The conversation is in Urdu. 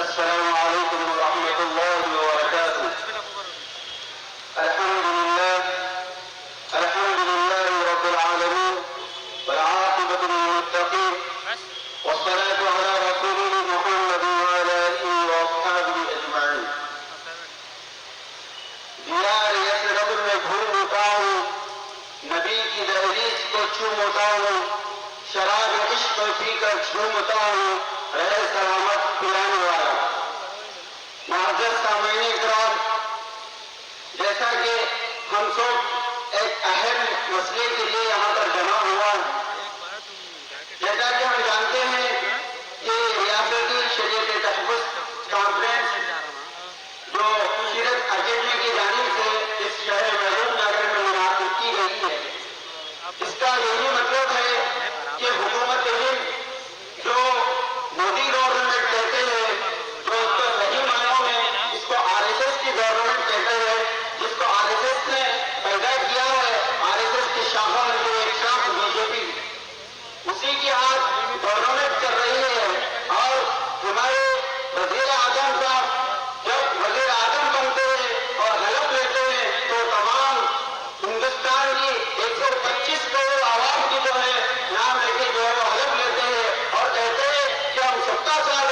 السلام عليكم ورحمة الله وبركاته. الحمد لله رب العالمين والعاقبة للمتقين والصلاة على رسوله محمد وعلى آله وأصحابه أجمعين. دیار یثرب میں گھومتا ہوں، نبی کی دہلیز کو چومتا ہوں، شراب عشق پی کر جھومتا ہوں، رہے سلامت پلانے والا. معزز سامعین اکرام، جیسا کہ ہم سب ایک اہم مسئلے کے لیے یہاں پر جمع ہوا ہے، جیسا کہ ہم جانتے ہیں کہ ریاستی شریعت تحفظ کانفرنس جو سیرت اکیڈمی کی جانب سے اس شہر محروم نگر میں منعقد کی گئی ہے، اس کا یہی مطلب ہے کہ حکومت ہند جو مودی گورنمنٹ کہتے ہیں، جو اس کو صحیح معنوں میں اس کو RSS کی گورنمنٹ کہتے ہیں، جس کو RSS نے پیدا کیا ہے، RSS کی شاخوں میں جو ایک شاخ BJP، اسی کی آج گورنمنٹ کر رہی ہے. اور ہمارے وزیر اعظم صاحب جب وزیر اعظم بنتے ہیں اور حلف لیتے ہیں تو تمام ہندوستان کی 125 کروڑ عوام کی جو ہے نام لے کے جو ہے وہ حلف لیتے ہیں اور کہتے ہیں کہ ہم سب کا ساتھ